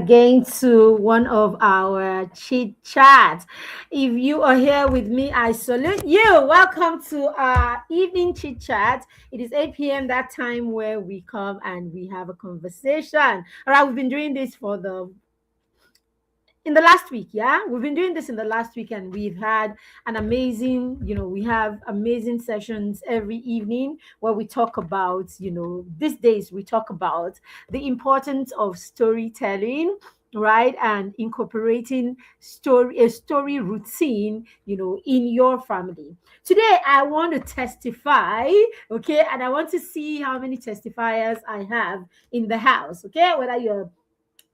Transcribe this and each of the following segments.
again to one of our chit chats. If you are here with me, I salute you. Welcome to our evening chit chat. It is 8 p.m. that time where we come and we have a conversation. All right, we've been doing this for the in the last week. Yeah, we've been doing this in the last week, and we've had an amazing, we have amazing sessions every evening where we talk about, these days we talk about the importance of storytelling, right, and incorporating story routine, in your family. Today I want to testify, okay, and I want to see how many testifiers I have in the house, okay, whether you're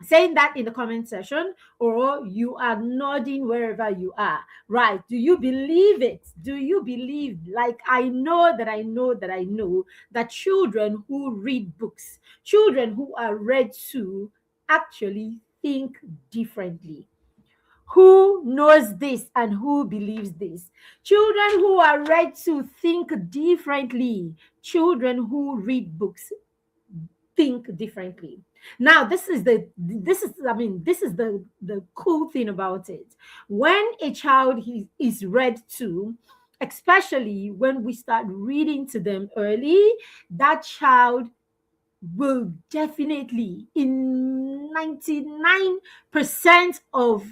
saying that in the comment section or you are nodding wherever you are. Right, do you believe it? Do you believe, like, I know that children who read books, children who are read to, actually think differently? Who knows this and who believes this? Children who are read to think differently. Children who read books think differently. Now, this is the cool thing about it. When a child is read to, especially when we start reading to them early, that child will definitely, in 99% of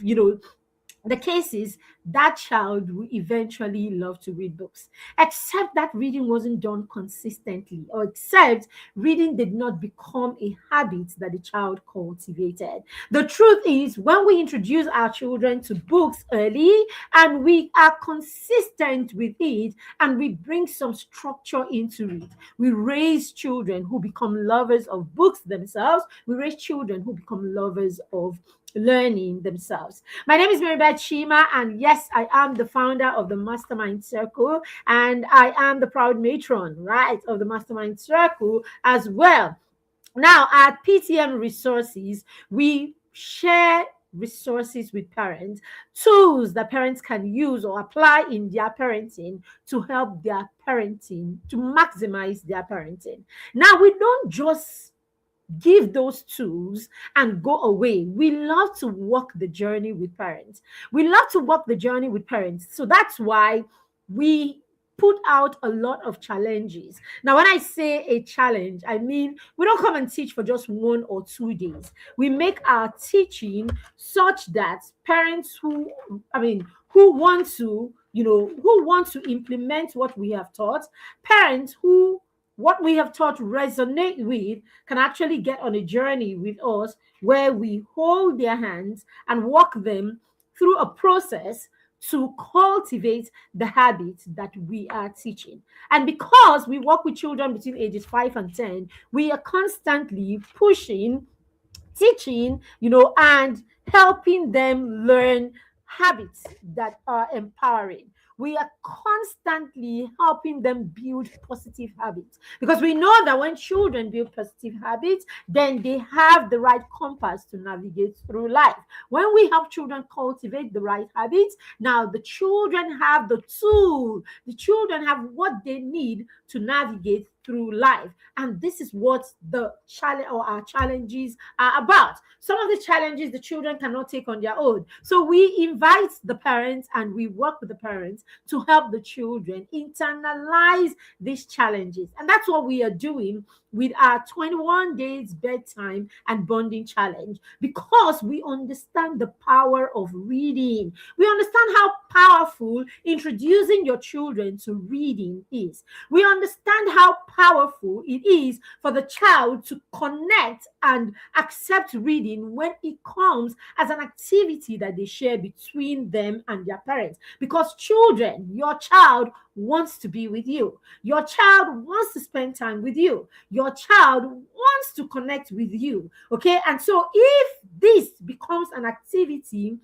the cases, that child will eventually love to read books, except that reading wasn't done consistently, or except reading did not become a habit that the child cultivated. The truth is, when we introduce our children to books early and we are consistent with it and we bring some structure into it, we raise children who become lovers of books themselves. We raise children who become lovers of learning themselves. My name is Maribeth Chima, and yes, I am the founder of the Mastermind Circle, and I am the proud matron, right, of the Mastermind Circle as well. Now, at PTM Resources, we share resources with parents, tools that parents can use or apply in their parenting to help their parenting, to maximize their parenting. Now, we don't just give those tools and go away. We love to walk the journey with parents. We love to walk the journey with parents. So that's why we put out a lot of challenges. Now, when I say a challenge, I mean we don't come and teach for just 1 or 2 days. We make our teaching such that parents who want to, who want to implement what we have taught, parents who what we have taught resonate with, can actually get on a journey with us where we hold their hands and walk them through a process to cultivate the habits that we are teaching. And because we work with children between ages 5 and 10, we are constantly pushing, teaching, and helping them learn habits that are empowering. We are constantly helping them build positive habits, because we know that when children build positive habits, then they have the right compass to navigate through life. When we help children cultivate the right habits, now the children have the tool, the children have what they need to navigate through life. And this is what the challenge or our challenges are about. Some of the challenges the children cannot take on their own. So we invite the parents and we work with the parents to help the children internalize these challenges. And that's what we are doing with our 21 days bedtime and bonding challenge, because we understand the power of reading. We understand how powerful introducing your children to reading is. We understand how powerful it is for the child to connect and accept reading when it comes as an activity that they share between them and their parents. Because children, your child wants to be with you. Your child wants to spend time with you. Your child wants to connect with you. Okay. And so if this becomes an activity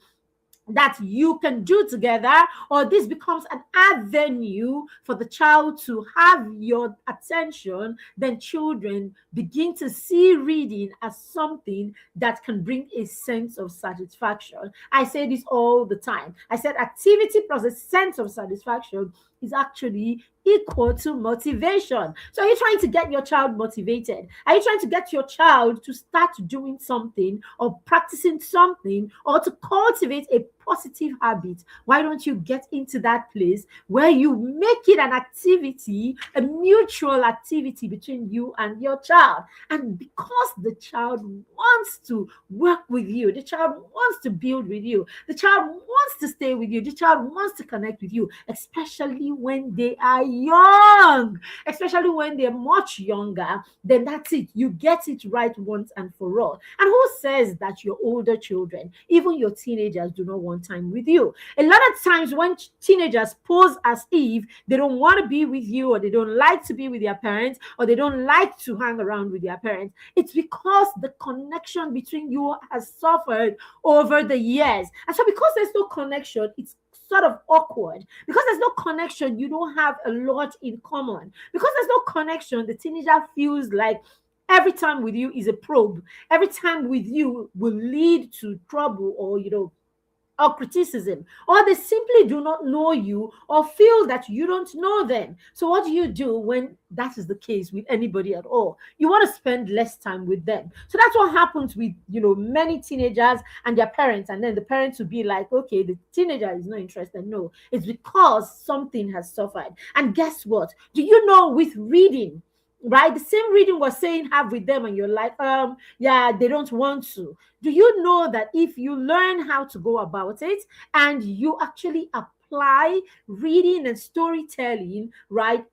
that you can do together, or this becomes an avenue for the child to have your attention, then children begin to see reading as something that can bring a sense of satisfaction. I say this all the time. I said activity plus a sense of satisfaction is actually equal to motivation. So, are you trying to get your child motivated? Are you trying to get your child to start doing something or practicing something or to cultivate a positive habit? Why don't you get into that place where you make it an activity, a mutual activity between you and your child? And because the child wants to work with you, the child wants to build with you, the child wants to stay with you, the child wants to connect with you, especially when they are young, especially when they're much younger, then that's it. You get it right once and for all. And who says that your older children, even your teenagers, do not want time with you? A lot of times when teenagers pose as if they don't want to be with you, or they don't like to be with their parents, or they don't like to hang around with their parents, it's because the connection between you has suffered over the years. And so because there's no connection, it's sort of awkward. Because there's no connection, you don't have a lot in common. Because there's no connection, the teenager feels like every time with you is a probe. Every time with you will lead to trouble, or criticism, or they simply do not know you or feel that you don't know them. So what do you do when that is the case with anybody at all? You want to spend less time with them. So that's what happens with many teenagers and their parents, and then the parents will be like, okay, the teenager is not interested. No, it's because something has suffered. And guess what? Do you know, with reading, right, the same reading was saying have with them, and you're like, yeah, they don't want to. Do you know that if you learn how to go about it and you actually apply reading and storytelling, right,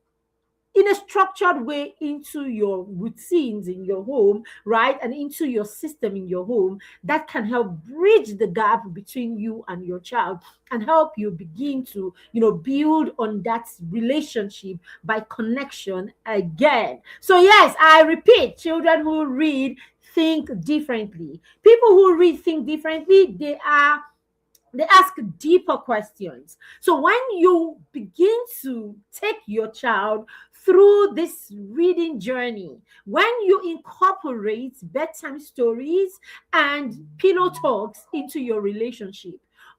in a structured way into your routines in your home, right, and into your system in your home, that can help bridge the gap between you and your child and help you begin to, build on that relationship by connection again. So, yes, I repeat, children who read think differently. People who read think differently. They ask deeper questions. So when you begin to take your child through this reading journey, when you incorporate bedtime stories and pillow talks into your relationship,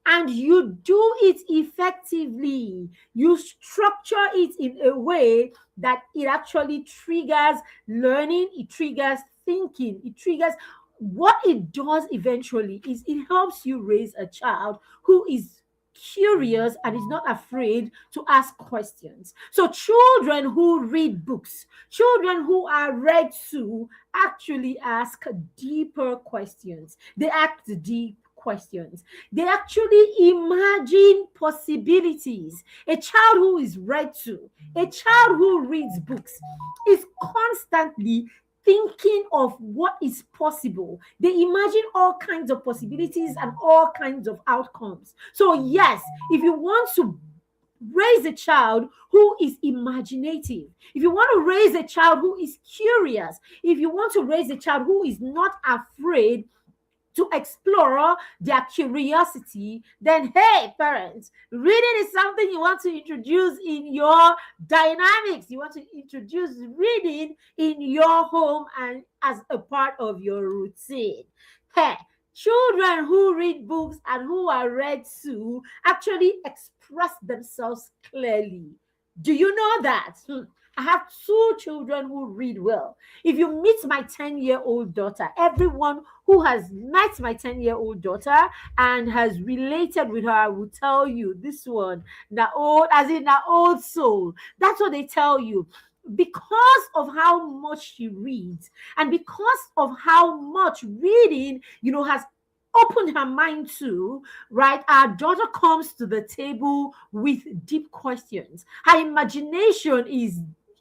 and you do it effectively, you structure it in a way that it actually triggers learning, it triggers thinking, it triggers, what it does eventually is it helps you raise a child who is curious and is not afraid to ask questions. So children who read books, children who are read to, actually ask deeper questions. They ask deep questions. They actually imagine possibilities. A child who is read to, a child who reads books, is constantly thinking of what is possible. They imagine all kinds of possibilities and all kinds of outcomes. So, yes, if you want to raise a child who is imaginative, if you want to raise a child who is curious, if you want to raise a child who is not afraid to explore their curiosity, then hey, parents, reading is something you want to introduce in your dynamics. You want to introduce reading in your home and as a part of your routine. Hey, children who read books and who are read to actually express themselves clearly. Do you know that? I have two children who read well. If you meet my 10-year-old daughter, everyone who has met my 10-year-old daughter and has related with her will tell you this one, the old, as in the old soul. That's what they tell you. Because of how much she reads and because of how much reading, has opened her mind to, right? Our daughter comes to the table with deep questions. Her imagination is,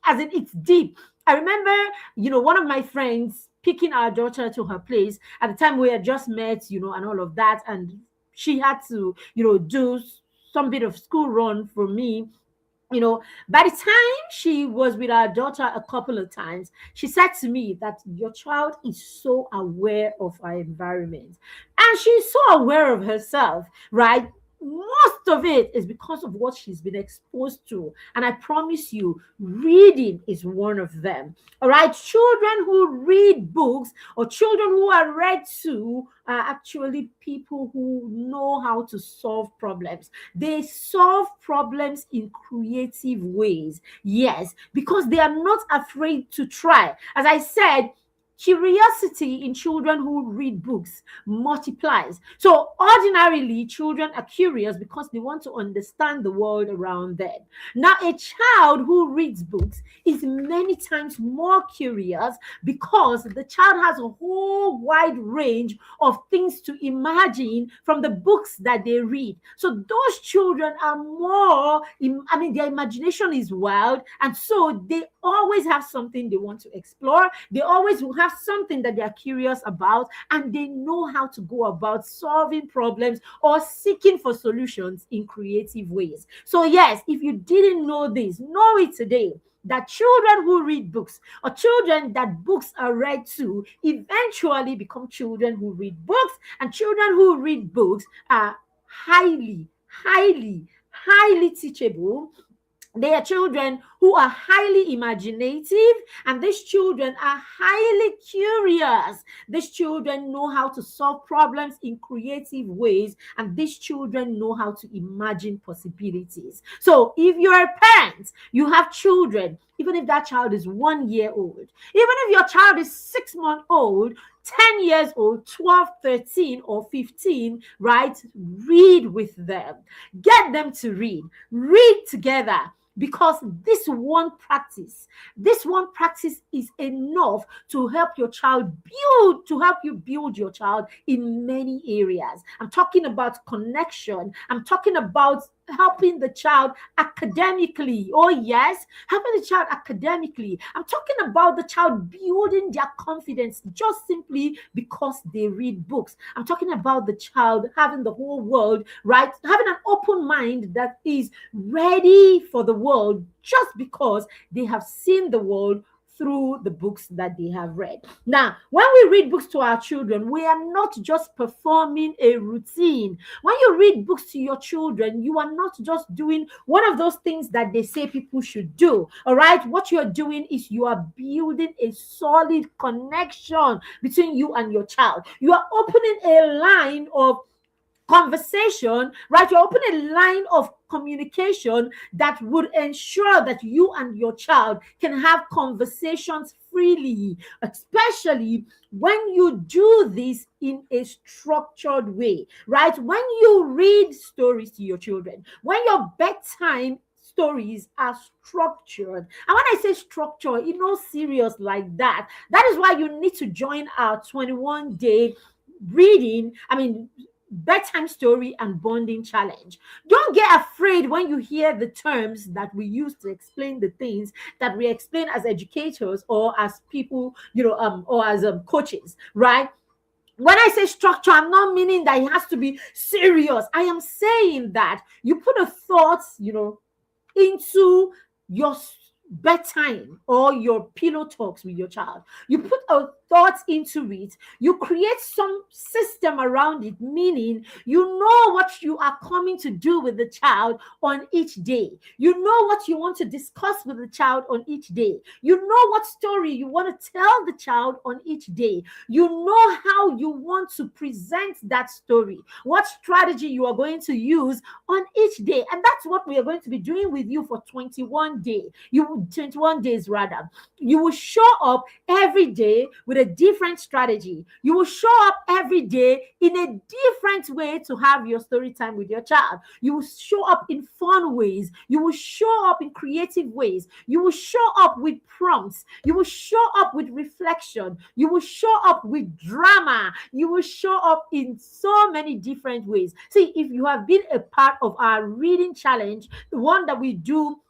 as in, it's deep. I remember, one of my friends picking our daughter to her place at the time we had just met, and all of that. And she had to, do some bit of school run for me. By the time she was with our daughter a couple of times, she said to me that your child is so aware of our environment and she's so aware of herself, right? most of it is because of what she's been exposed to. And I promise you, reading is one of them. All right. Children who read books or children who are read to are actually people who know how to solve problems. They solve problems in creative ways. Yes, because they are not afraid to try. As I said, curiosity in children who read books multiplies. So, ordinarily, children are curious because they want to understand the world around them. Now, a child who reads books is many times more curious because the child has a whole wide range of things to imagine from the books that they read. So, those children are more, I mean, their imagination is wild, and so they always have something they want to explore. They always will have something that they are curious about, and they know how to go about solving problems or seeking for solutions in creative ways. So, yes, if you didn't know this, know it today that children who read books or children that books are read to eventually become children who read books, and children who read books are highly teachable. They are children who are highly imaginative, and these children are highly curious. These children know how to solve problems in creative ways, and these children know how to imagine possibilities. So, if you're a parent, you have children, even if that child is 1 year old, even if your child is 6 months old, 10 years old, 12, 13, or 15, right? Read with them. Get them to read. Read together, because this one practice is enough to help your child build, to help you build your child in many areas. I'm talking about connection. I'm talking about helping the child academically. Oh, yes, helping the child academically. I'm talking about the child building their confidence just simply because they read books. I'm talking about the child having the whole world, right? Having an open mind that is ready for the world just because they have seen the world through the books that they have read. Now, when we read books to our children, we are not just performing a routine. When you read books to your children, you are not just doing one of those things that they say people should do. All right. What you're doing is you are building a solid connection between you and your child. You are opening a line of conversation, right? You open a line of communication that would ensure that you and your child can have conversations freely, especially when you do this in a structured way, right? When you read stories to your children, when your bedtime stories are structured. And when I say structure, serious like that. That is why you need to join our 21-day reading, bedtime story and bonding challenge. Don't get afraid when you hear the terms that we use to explain the things that we explain as educators or as people, or as coaches, right? When I say structure, I'm not meaning that it has to be serious. I am saying that you put a thought, into your bedtime or your pillow talks with your child. You put a thought into it. You create some system around it, meaning you know what you are coming to do with the child on each day. You know what you want to discuss with the child on each day. You know what story you want to tell the child on each day. You know how you want to present that story, what strategy you are going to use on each day. And that's what we are going to be doing with you for 21 days rather. You will show up every day with a different strategy. You will show up every day in a different way to have your story time with your child. You will show up in fun ways. You will show up in creative ways. You will show up with prompts. You will show up with reflection. You will show up with drama. You will show up in so many different ways. See, if you have been a part of our reading challenge, the one that we do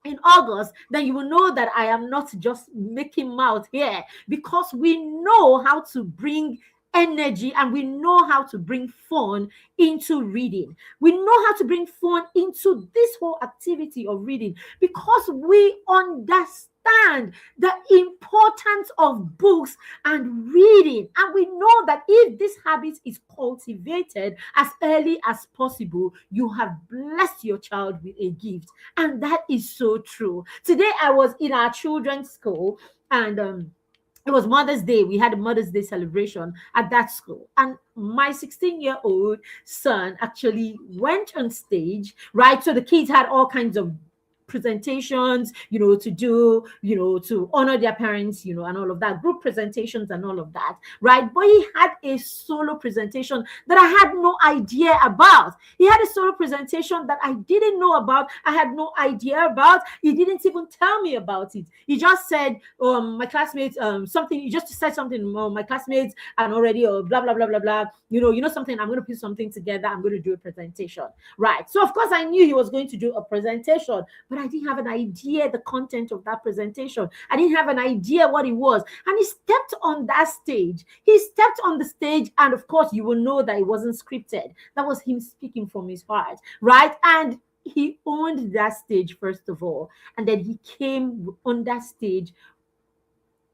in August, then you will know that I am not just making mouth here, because we know how to bring energy and we know how to bring fun into reading. We know how to bring fun into this whole activity of reading because we understand understand the importance of books and reading. And we know that if this habit is cultivated as early as possible, you have blessed your child with a gift. And that is so true. Today, I was in our children's school, and it was Mother's Day. We had a Mother's Day celebration at that school. And my 16-year-old son actually went on stage, right? So the kids had all kinds of presentations, to do, to honor their parents, and all of that, group presentations and all of that, right? But he had a solo presentation that I had no idea about. He had a solo presentation that I didn't know about. I had no idea about. He didn't even tell me about it. He just said, my classmates, something, he just said something, my classmates and already, blah, blah, blah, blah, blah. Something, I'm going to put something together. I'm going to do a presentation, right? So of course I knew he was going to do a presentation, but I didn't have an idea the content of that presentation. I didn't have an idea what it was. And he stepped on that stage. He stepped on the stage, and of course, you will know that it wasn't scripted. That was him speaking from his heart, right? And he owned that stage, first of all. And then he came on that stage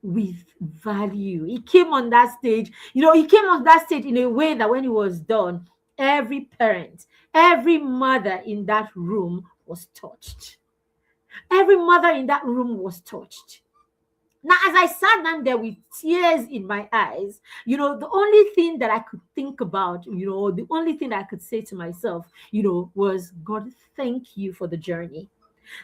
with value. He came on that stage, he came on that stage in a way that when he was done, every parent, every mother in that room was touched. Every mother in that room was touched. Now, as I sat down there with tears in my eyes, the only thing that I could think about, the only thing that I could say to myself, was, God, thank you for the journey.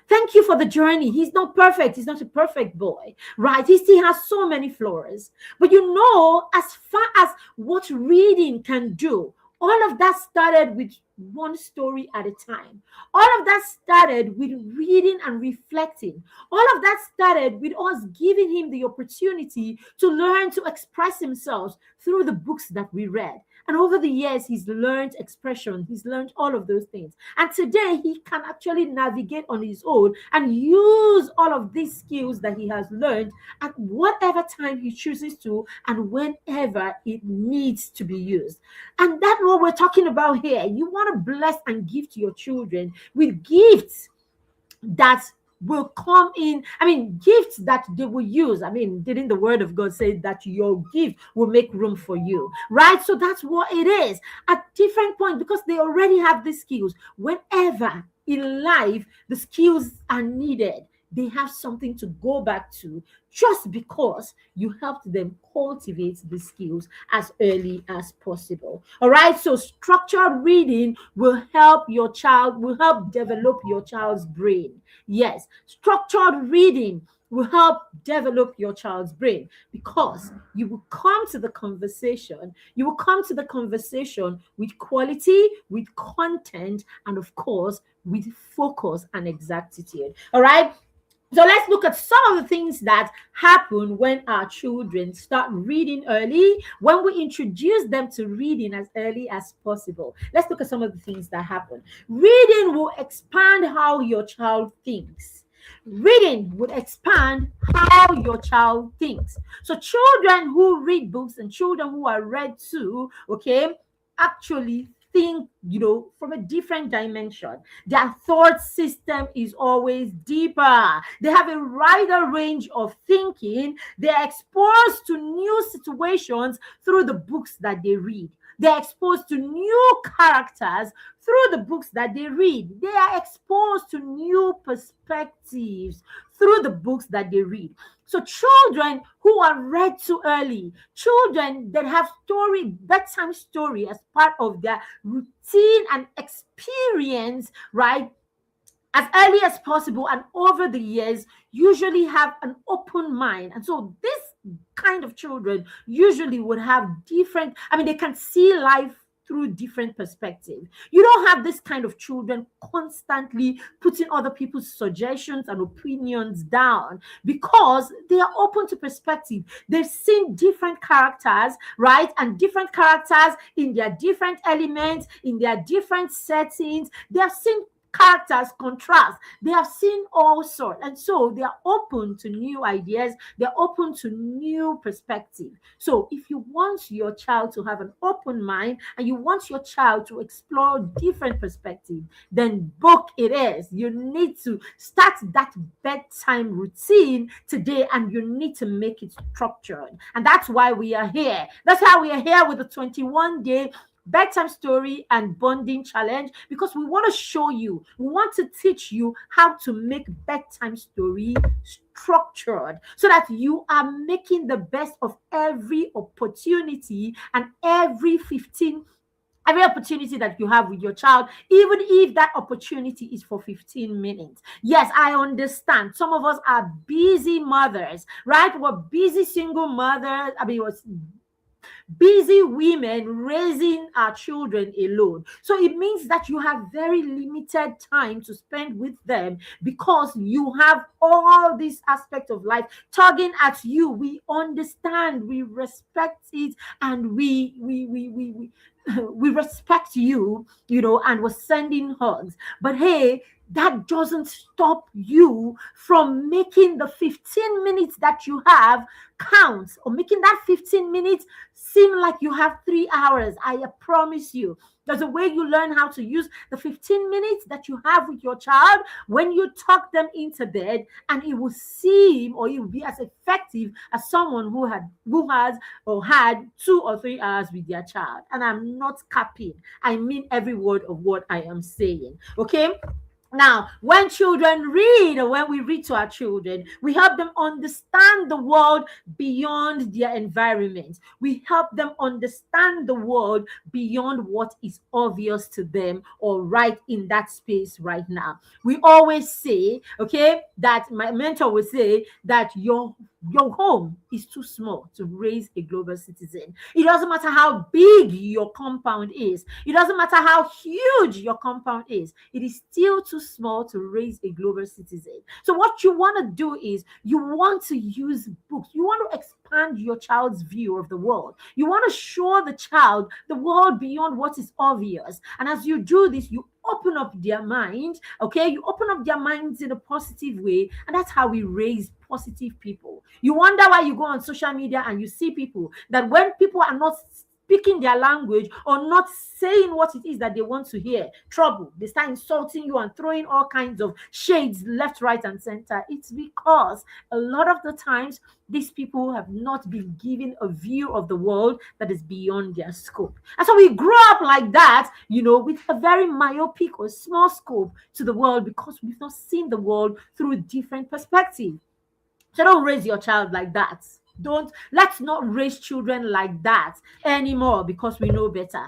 Thank you for the journey. He's not perfect. He's not a perfect boy, right? He still has so many flaws. But as far as what reading can do, all of that started with one story at a time. All of that started with reading and reflecting. All of that started with us giving him the opportunity to learn to express himself through the books that we read. And over the years, he's learned expression. He's learned all of those things. And today, he can actually navigate on his own and use all of these skills that he has learned at whatever time he chooses to and whenever it needs to be used. And that's what we're talking about here. You want to bless and gift your children with gifts that will come in. Gifts that they will use. Didn't the word of God say that your gift will make room for you, right? So that's what it is at different points, because they already have the skills. Whenever in life the skills are needed, they have something to go back to, just because you helped them cultivate the skills as early as possible. All right. So structured reading will help develop your child's brain. Yes, structured reading will help develop your child's brain, because you will come to the conversation. You will come to the conversation with quality, with content, and of course, with focus and exactitude. All right. So let's look at some of the things that happen when our children start reading early, when we introduce them to reading as early as possible. Let's look at some of the things that happen. Reading will expand how your child thinks. Reading would expand how your child thinks. So children who read books and children who are read to, actually think, from a different dimension. Their thought system is always deeper. They have a wider range of thinking. They're exposed to new situations through the books that they read. They're exposed to new characters through the books that they read. They are exposed to new perspectives through the books that they read. So children who are read too early, children that have bedtime story as part of their routine and experience, right, as early as possible and over the years, usually have an open mind. And so this kind of children usually would have they can see life through different perspectives. You don't have this kind of children constantly putting other people's suggestions and opinions down, because they are open to perspective. They've seen different characters, right? And different characters in their different elements, in their different settings. They have seen characters contrast. They have seen all sorts, and so they are open to new ideas. They're open to new perspective. So if you want your child to have an open mind and you want your child to explore different perspectives, then book it is. You need to start that bedtime routine today, and you need to make it structured. And that's why we are here. That's how we are here with the 21-day bedtime story and bonding challenge, because we want to show you, we want to teach you how to make bedtime story structured so that you are making the best of every opportunity and every opportunity that you have with your child, even if that opportunity is for 15 minutes. Yes, I understand. Some of us are busy mothers, right? We're busy single mothers. I mean, we're busy women raising our children alone. So it means that you have very limited time to spend with them because you have all these aspects of life tugging at you. We understand, we respect it, and we we respect you, and we're sending hugs. But hey, that doesn't stop you from making the 15 minutes that you have count, or making that 15 minutes seem like you have 3 hours. I promise you. There's a way you learn how to use the 15 minutes that you have with your child when you tuck them into bed, and it will seem, or it will be as effective as someone who has or had 2 or 3 hours with their child. And I'm not capping. I mean every word of what I am saying. Okay? Now, when children read, or when we read to our children, we help them understand the world beyond their environment. We help them understand the world beyond what is obvious to them or right in that space right now. We always say, okay, that my mentor would say that your home is too small to raise a global citizen. It doesn't matter how big your compound is. It doesn't matter how huge your compound is. It is still too small to raise a global citizen. So what you want to do is you want to use books. You want to expand your child's view of the world. You want to show the child the world beyond what is obvious. And as you do this, you open up their mind, okay? You open up their minds in a positive way, and that's how we raise positive people. You wonder why you go on social media and you see people that when people are not speaking their language or not saying what it is that they want to hear, trouble. They start insulting you and throwing all kinds of shades left, right, and center. It's because a lot of the times these people have not been given a view of the world that is beyond their scope. And so we grow up like that, with a very myopic or small scope to the world because we've not seen the world through a different perspective. So don't raise your child like that. Let's not raise children like that anymore because we know better.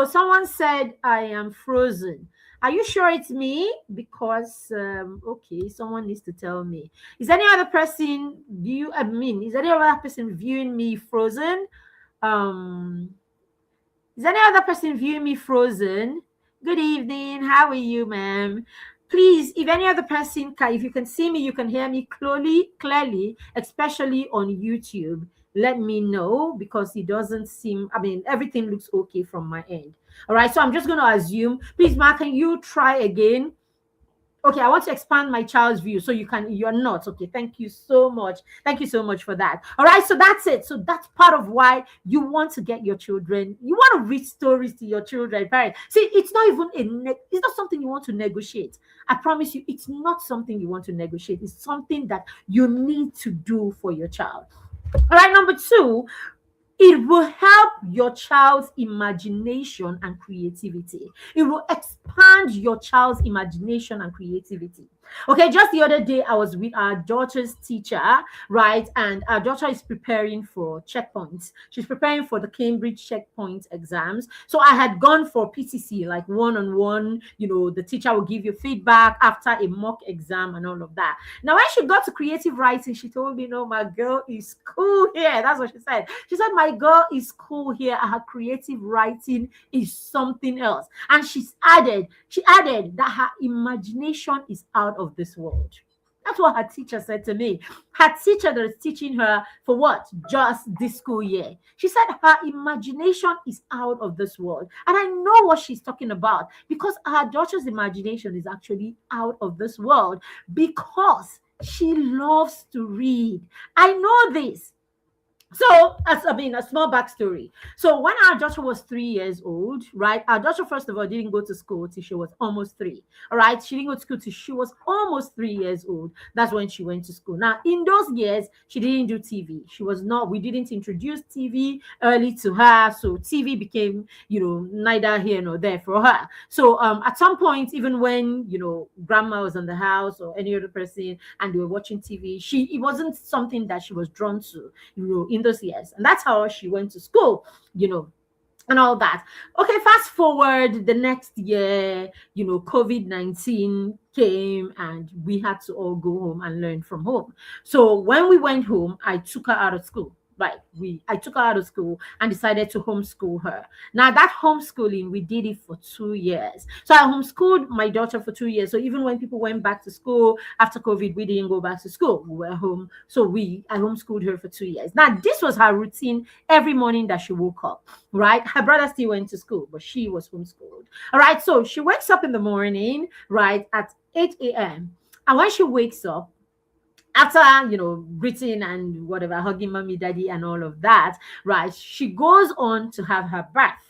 Someone said I am frozen. Are you sure it's me? Because okay, someone needs to tell me. Is any other person is any other person viewing me frozen? Um is any other person viewing me frozen? Good evening. How are you, ma'am? Please, if any other person if you can see me, you can hear me clearly, especially on YouTube, let me know because it doesn't seem, everything looks okay from my end. All right, so I'm just going to assume. Please, Mark, can you try again? Okay, I want to expand my child's view so you're not. Okay, thank you so much. Thank you so much for that. All right, so that's it. So that's part of why you want to get your children, you want to read stories to your children, parents. See, it's not even it's not something you want to negotiate. I promise you, it's not something you want to negotiate. It's something that you need to do for your child. All right, number two, it will help your child's imagination and creativity. It will expand your child's imagination and creativity. Okay, just the other day, I was with our daughter's teacher, right? And our daughter is preparing for checkpoints. She's preparing for the Cambridge checkpoint exams. So I had gone for PTC, like one-on-one, the teacher will give you feedback after a mock exam and all of that. Now, when she got to creative writing, she told me, no, my girl is cool here. That's what she said. She said, my girl is cool here. Her creative writing is something else. And she added that her imagination is out of this world. That's what her teacher said to me. Her teacher that is teaching her for what? Just this school year. She said her imagination is out of this world. And I know what she's talking about because her daughter's imagination is actually out of this world because she loves to read. I know this. So, as I mean, a small backstory. So, when our daughter was 3 years old, right? Our daughter, first of all, didn't go to school till she was almost three. All right, she didn't go to school till she was almost 3 years old. That's when she went to school. Now, in those years, she didn't do TV. She was not. We didn't introduce TV early to her, so TV became, neither here nor there for her. So, at some point, even when grandma was in the house or any other person and they were watching TV, it wasn't something that she was drawn to, in those years. And that's how she went to school, and all that. Okay, fast forward the next year, COVID-19 came and we had to all go home and learn from home. So when we went home, I took her out of school. Right, I took her out of school and decided to homeschool her. Now that homeschooling, we did it for 2 years. So I homeschooled my daughter for 2 years. So even when people went back to school after COVID, we didn't go back to school. We were home. So I homeschooled her for 2 years. Now this was her routine every morning that she woke up. Right, her brother still went to school, but she was homeschooled. All right, so she wakes up in the morning, right, at 8 a.m. And when she wakes up, after greeting and whatever, hugging mommy, daddy, and all of that, right, she goes on to have her bath,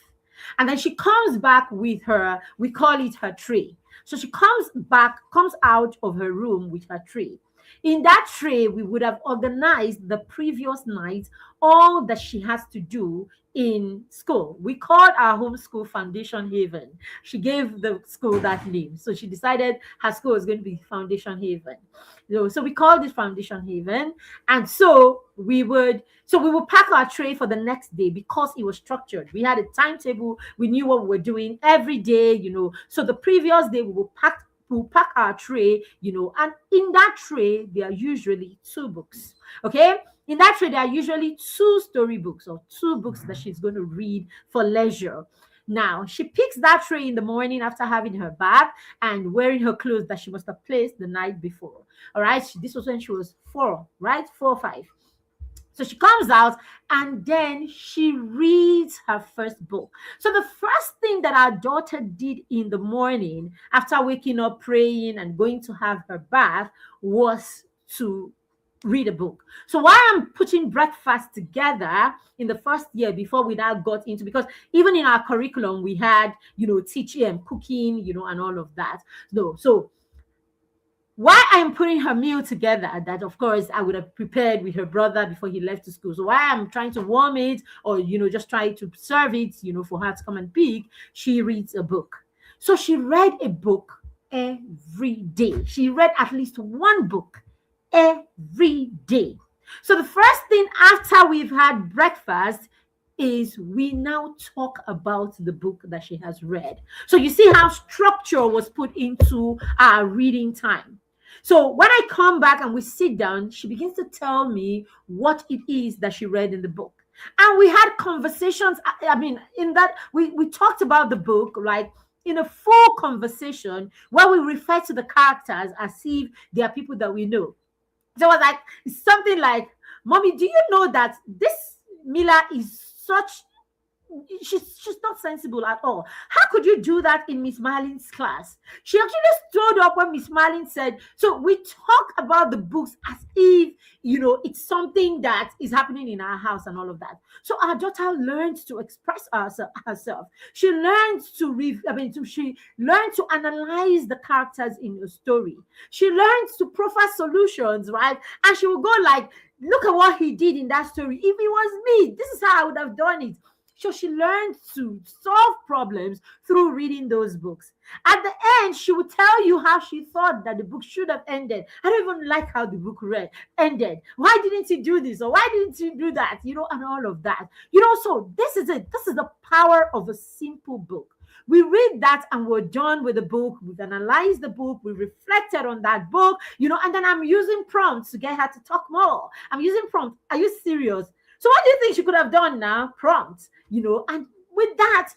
and then she comes back with her, we call it her tray. So she comes out of her room with her tray. In that tray, we would have organized the previous night all that she has to do in school. We called our homeschool Foundation Haven. She gave the school that name. So she decided her school was going to be Foundation Haven. So we called it Foundation Haven. And so we would pack our tray for the next day because it was structured. We had a timetable. We knew what we were doing every day, So the previous day we'll pack our tray, and in that tray, there are usually two books. Okay. In that tray, there are usually two storybooks or two books that she's going to read for leisure. Now, she picks that tray in the morning after having her bath and wearing her clothes that she must have placed the night before. All right. This was when she was 4, right? 4 or 5. So she comes out and then she reads her first book. So the first thing that our daughter did in the morning after waking up, praying, and going to have her bath was to read a book. So while I'm putting breakfast together in the first year before we now got into, because even in our curriculum, we had, teaching and cooking, and all of that. So why I'm putting her meal together, that of course I would have prepared with her brother before he left to school. So why I'm trying to warm it or, just try to serve it, for her to come and pick, she reads a book. So she read a book every day. She read at least one book every day. So the first thing after we've had breakfast is we now talk about the book that she has read. So you see how structure was put into our reading time. So when I come back and we sit down, she begins to tell me what it is that she read in the book. And we had conversations. I mean, in that we talked about the book, like in a full conversation where we refer to the characters as if they are people that we know. So I was like, something like, Mommy, do you know that this Mila is such, she's not sensible at all. How could you do that in Miss Marlin's class? She actually stood up when Miss Marlin said, so we talk about the books as if, it's something that is happening in our house and all of that. So our daughter learned to express herself. She learned she learned to analyze the characters in a story. She learned to proffer solutions, right? And she would go like, look at what he did in that story. If it was me, this is how I would have done it. So she learned to solve problems through reading those books. At the end, she would tell you how she thought that the book should have ended. I don't even like how the book ended. Why didn't he do this? Or why didn't he do that? And all of that. So this is it. This is the power of a simple book. We read that and we're done with the book. We've analyzed the book. We reflected on that book, and then I'm using prompts to get her to talk more. I'm using prompts. Are you serious? So what do you think she could have done now? Prompts, and with that,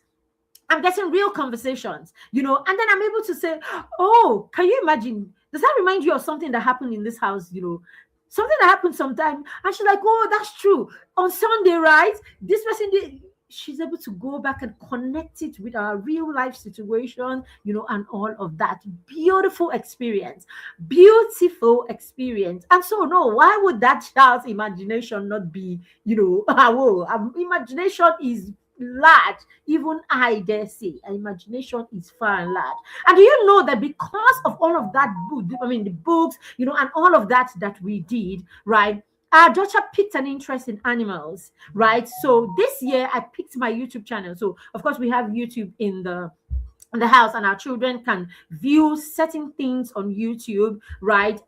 I'm getting real conversations, and then I'm able to say, oh, can you imagine Does that remind you of something that happened in this house? Something that happened sometime. And she's like, oh, that's true. On Sunday, right? This person did. She's able to go back and connect it with our real life situation, and all of that. Beautiful experience. Beautiful experience. And so, no, why would that child's imagination not be, imagination is large. Even I dare say, imagination is far and large. And do you know that because of all of that book, I mean the books, and all of that we did, right? Our daughter picked an interest in animals, right? So this year I picked my YouTube channel. So of course we have YouTube in the house, and our children can view certain things on YouTube, right?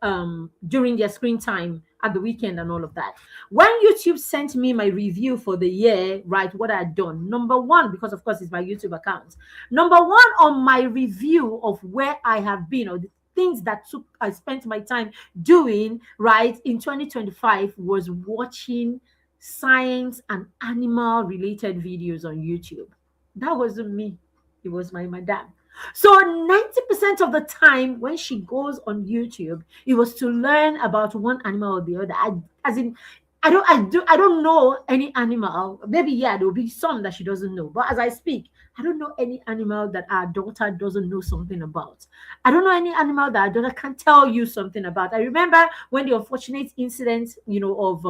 During their screen time at the weekend and all of that. When YouTube sent me my review for the year, right, what I had done, number one, because of course it's my YouTube account, number one on my review of where I have been, or the things that I spent my time doing, right, in 2025 was watching science and animal related videos on YouTube. That wasn't me, it was my madam. So 90% of the time when she goes on YouTube, it was to learn about one animal or the other. As in, I don't know any animal. Maybe yeah, there will be some that she doesn't know. But as I speak, I don't know any animal that our daughter doesn't know something about. I don't know any animal that our daughter can't tell you something about. I remember when the unfortunate incident, of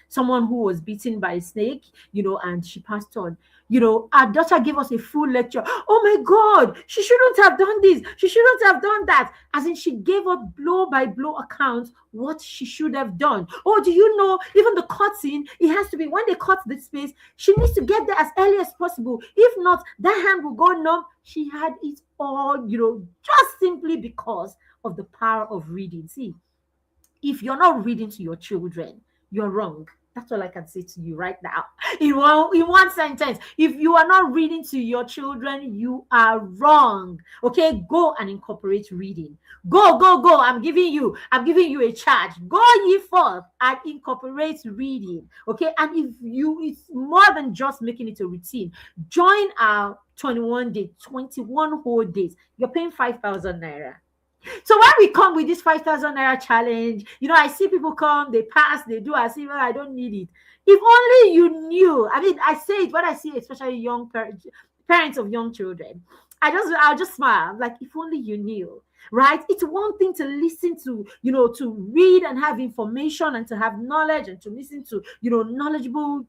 someone who was bitten by a snake, and she passed on. Our daughter gave us a full lecture. Oh my God, she shouldn't have done this. She shouldn't have done that. As in, she gave us blow by blow account what she should have done. Oh, do you know, even the cutting, it has to be when they cut the space, she needs to get there as early as possible. If not, that hand will go numb. She had it all, just simply because of the power of reading. See, if you're not reading to your children, you're wrong. That's all I can say to you right now. In one sentence, if you are not reading to your children, you are wrong. Okay, go and incorporate reading. Go, go, go. I'm giving you a charge. Go ye forth and incorporate reading. Okay, and if it's more than just making it a routine. Join our 21 whole days. You're paying 5,000 naira. So when we come with this 5,000 naira challenge, I see people come, they pass, they do as if, "Well, I don't need it." If only you knew. I mean, I say it when I see especially young parents of young children. I'll just smile. I'm like, if only you knew, right? It's one thing to listen to, to read and have information and to have knowledge and to listen to, knowledgeable,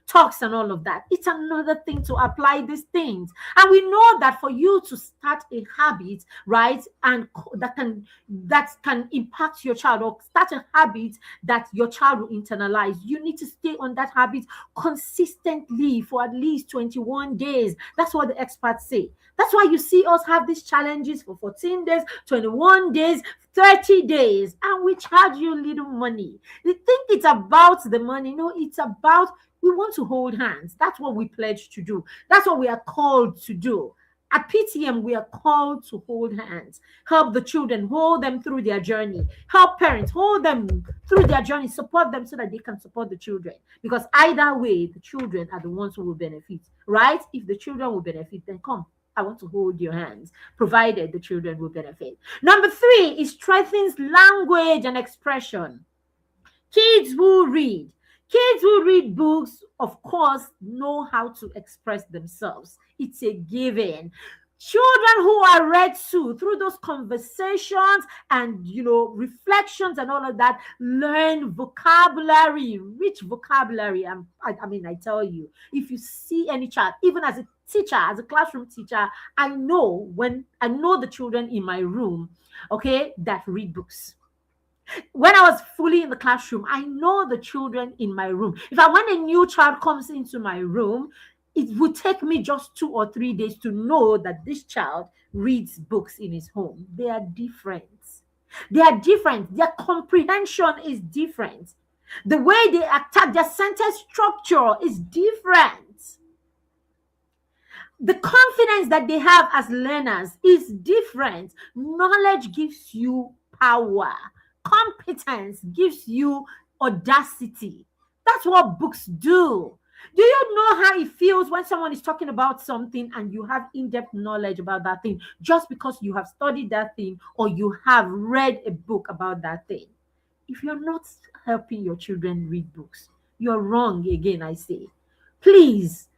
talks and all of that. It's another thing to apply these things. And we know that for you to start a habit, right, and that can impact your child, or start a habit that your child will internalize, you need to stay on that habit consistently for at least 21 days. That's what the experts say. That's why you see us have these challenges for 14 days, 21 days, 30 days, and we charge you little money. You think it's about the money. No, it's about we want to hold hands. That's what we pledge to do. That's what we are called to do. At PTM, we are called to hold hands, help the children, hold them through their journey, help parents, hold them through their journey, support them so that they can support the children. Because either way, the children are the ones who will benefit, right? If the children will benefit, then come. I want to hold your hands, provided the children will benefit. Number 3 is strengthens language and expression. Kids who read. Kids who read books, of course, know how to express themselves. It's a given. Children who are read to through those conversations and reflections and all of that learn vocabulary, rich vocabulary. I tell you, if you see any child, even as a teacher, as a classroom teacher, I know the children in my room, okay, that read books. When I was fully in the classroom, I know the children in my room. When a new child comes into my room, it would take me just 2 or 3 days to know that this child reads books in his home. They are different. Their comprehension is different. The way they attack their sentence structure is different. The confidence that they have as learners is different. Knowledge gives you power. Competence gives you audacity. That's what books do. Do you know how it feels when someone is talking about something and you have in-depth knowledge about that thing just because you have studied that thing or you have read a book about that thing? If you're not helping your children read books, you're wrong again, I say. Please,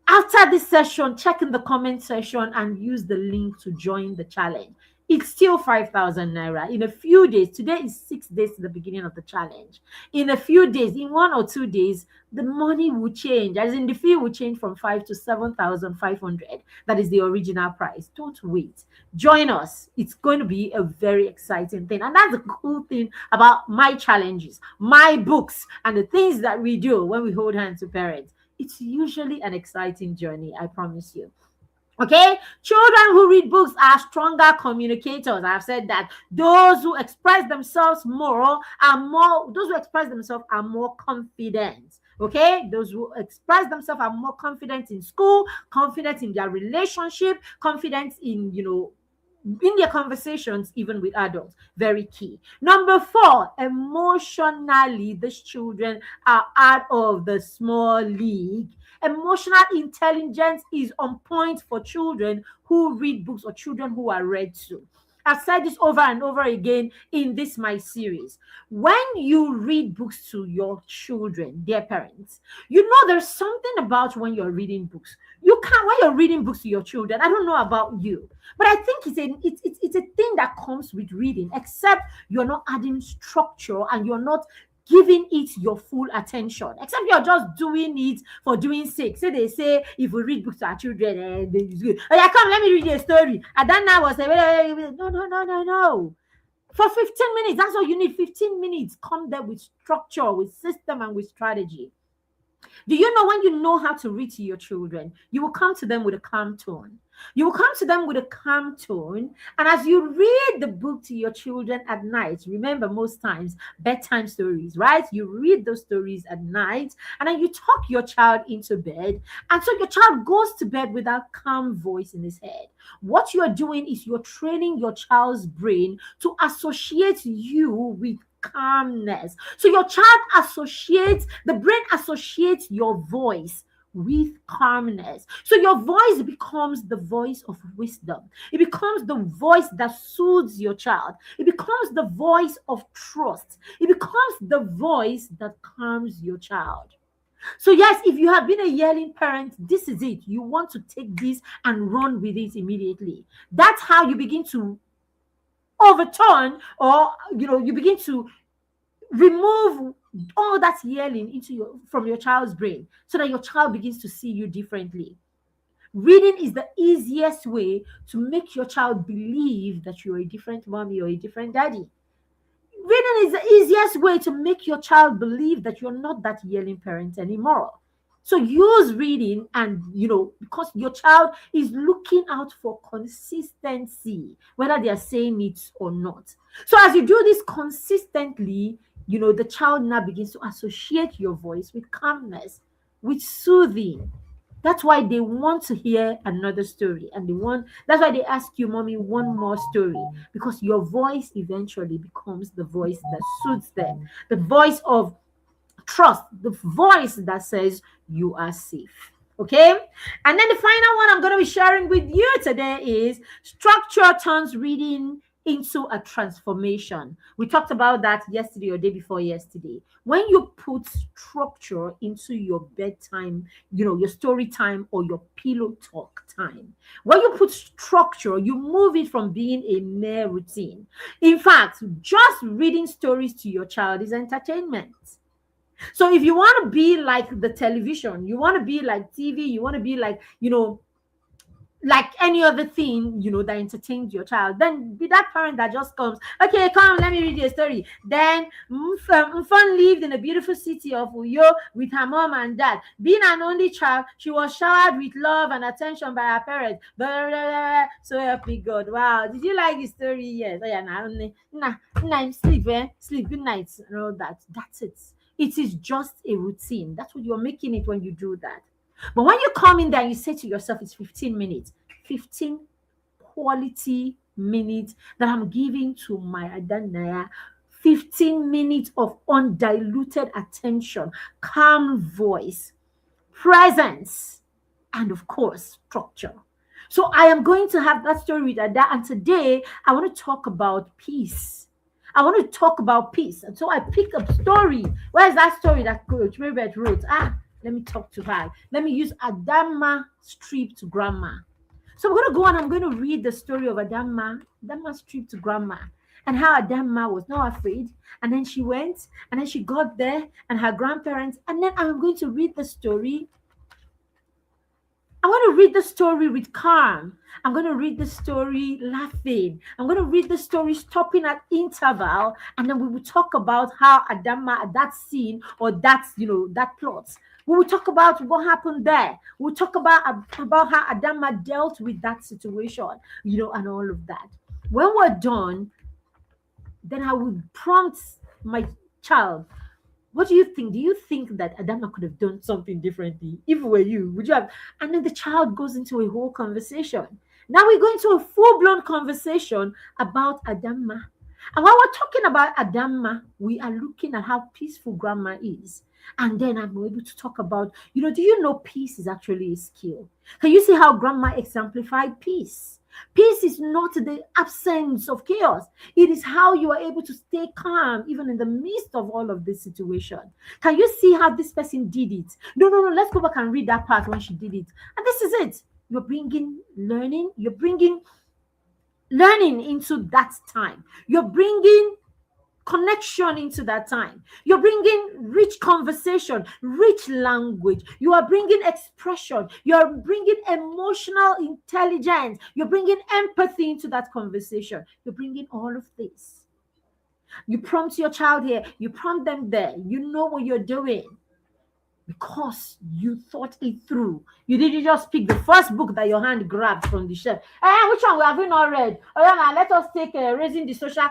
after this session, check in the comment section and use the link to join the challenge. It's still 5,000 naira. In a few days, today is 6 days to the beginning of the challenge. In a few days, in 1 or 2 days, the money will change, as in the fee will change from 5 to 7,500. That is the original price. Don't wait. Join us. It's going to be a very exciting thing. And that's the cool thing about my challenges, my books, and the things that we do when we hold hands to parents. It's usually an exciting journey, I promise you. Okay, children who read books are stronger communicators. I've said that those who express themselves more are more, those who express themselves are more confident. Okay, those who express themselves are more confident in school, confident in their relationship, confident in their conversations, even with adults. Very key. Number four, emotionally, these children are out of the small league. Emotional intelligence is on point for children who read books or children who are read to. I've said this over and over again in this my series. When you read books to your children, their parents, you know there's something about when you're reading books. You can't when you're reading books to your children. I don't know about you, but I think it's a thing that comes with reading, except you're not adding structure and you're not giving it your full attention, except you're just doing it for doing sake. So they say if we read books to our children, it's good. Oh yeah, come, let me read you a story. And then I was like, no, no, no, no, no. For 15 minutes, that's all you need. 15 minutes. Come there with structure, with system, and with strategy. Do you know when you know how to read to your children, you will come to them with a calm tone. You will come to them with a calm tone. And as you read the book to your children at night, remember most times bedtime stories, right? You read those stories at night and then you talk your child into bed. And so your child goes to bed with that calm voice in his head. What you're doing is you're training your child's brain to associate you with calmness. So your child associates, the brain associates your voice with calmness. So your voice becomes the voice of wisdom. It becomes the voice that soothes your child. It becomes the voice of trust. It becomes the voice that calms your child. So, yes, if you have been a yelling parent, this is it. You want to take this and run with it immediately. That's how you begin to overturn, or you begin to remove all that yelling into your from your child's brain, so that your child begins to see you differently. Reading is the easiest way to make your child believe that you're a different mommy or a different daddy. Reading is the easiest way to make your child believe that you're not that yelling parent anymore. So use reading, and because your child is looking out for consistency, whether they are saying it or not. So as you do this consistently, the child now begins to associate your voice with calmness, with soothing. That's why they want to hear another story, and that's why they ask you, mommy, one more story, because your voice eventually becomes the voice that suits them, the voice of trust, the voice that says you are safe. Okay. And then the final one I'm going to be sharing with you today is structure turns reading into a transformation. We talked about that yesterday or day before yesterday. When you put structure into your bedtime, your story time or your pillow talk time, when you put structure, you move it from being a mere routine. In fact, just reading stories to your child is entertainment. So if you want to be like the television, you want to be like TV, you want to be like any other thing, that entertains your child, then be that parent that just comes, okay, come, let me read you a story. Then Mfon lived in a beautiful city of Uyo with her mom and dad. Being an only child, she was showered with love and attention by her parents. Blah, blah, blah. So help me God. Wow, did you like the story? Yes. Oh yeah, nah, sleep, sleep, good night, and all that. That's it. It is just a routine. That's what you're making it when you do that. But when you come in there, you say to yourself, it's 15 minutes, 15 quality minutes that I'm giving to my Adanaya. 15 minutes of undiluted attention, calm voice, presence, and of course, structure. So I am going to have that story with Ada, and today I want to talk about peace. I want to talk about peace. And so I pick up story. Where's that story that Coach Mabel wrote? Let me talk to her. Let me use Adama strip to grandma. So I'm going to go and I'm going to read the story of Adama strip to grandma, and how Adama was not afraid. And then she went, and then she got there, and her grandparents. And then I'm going to read the story. I want to read the story with calm. I'm going to read the story laughing. I'm going to read the story stopping at interval. And then we will talk about how Adama, that scene, or that, that plot. We will talk about what happened there. We'll talk about how Adama dealt with that situation, and all of that. When we're done, then I would prompt my child, what do you think? Do you think that Adama could have done something differently? If it were you, would you have? And then the child goes into a whole conversation. Now we go into a full-blown conversation about Adama. And while we're talking about Adama, we are looking at how peaceful grandma is. And then I'm able to talk about, do you know peace is actually a skill? Can you see how grandma exemplified peace? Peace is not the absence of chaos. It is how you are able to stay calm even in the midst of all of this situation. Can you see how this person did it? No. Let's go back and read that part when she did it. And this is it. You're bringing learning. You're bringing learning into that time. You're bringing connection into that time. You're bringing rich conversation, rich language. You are bringing expression. You're bringing emotional intelligence. You're bringing empathy into that conversation. You're bringing all of this. You prompt your child here. You prompt them there. You know what you're doing because you thought it through. You didn't just pick the first book that your hand grabbed from the shelf. Which one have we not read? Oh yeah, now let us take Raising the Social.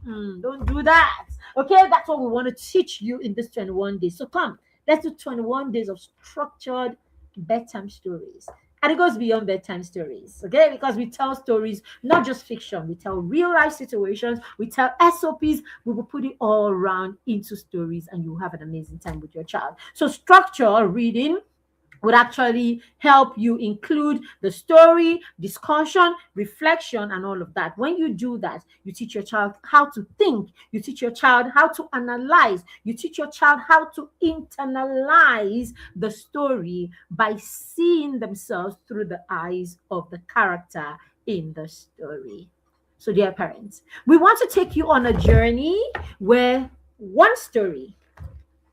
Don't do that. Okay, that's what we want to teach you in this 21 days. So come, let's do 21 days of structured bedtime stories. And it goes beyond bedtime stories, okay? Because we tell stories, not just fiction. We tell real life situations. We tell SOPs. We will put it all around into stories, and you have an amazing time with your child. So structure reading would actually help you include the story, discussion, reflection, and all of that. When you do that, you teach your child how to think. You teach your child how to analyze. You teach your child how to internalize the story by seeing themselves through the eyes of the character in the story. So, dear parents, we want to take you on a journey where one story,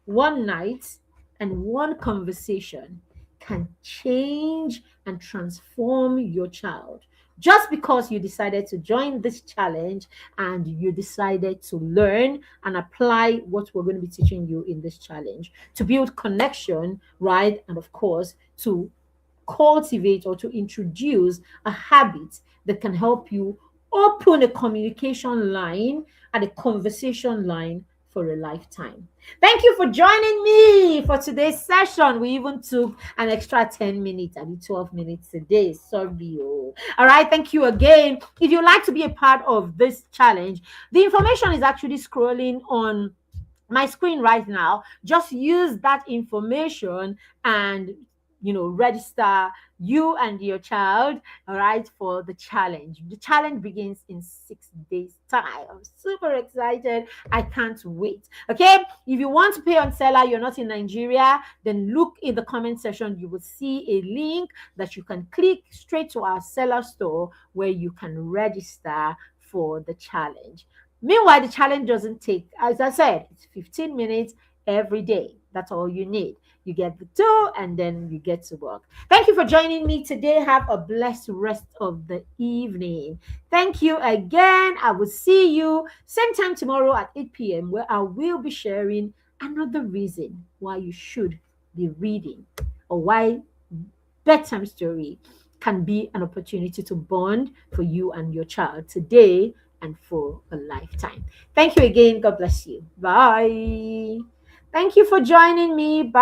one night, and one conversation can change and transform your child. Just because you decided to join this challenge and you decided to learn and apply what we're going to be teaching you in this challenge to build connection, right? And of course, to cultivate or to introduce a habit that can help you open a communication line and a conversation line for a lifetime. Thank you for joining me for today's session. We even took an extra 10 minutes, I mean 12 minutes a day. Sorry. All right. Thank you again. If you'd like to be a part of this challenge, the information is actually scrolling on my screen right now. Just use that information and register you and your child, all right, for the challenge. The challenge begins in 6 days time. I'm super excited. I can't wait. Okay, if you want to pay on Seller, you're not in Nigeria, then look in the comment section. You will see a link that you can click straight to our Seller store where you can register for the challenge. Meanwhile, the challenge doesn't take, as I said, it's 15 minutes every day. That's all you need. You get the tool and then you get to work. Thank you for joining me today. Have a blessed rest of the evening. Thank you again. I will see you same time tomorrow at 8 p.m. where I will be sharing another reason why you should be reading or why bedtime story can be an opportunity to bond for you and your child today and for a lifetime. Thank you again. God bless you. Bye. Thank you for joining me. Bye.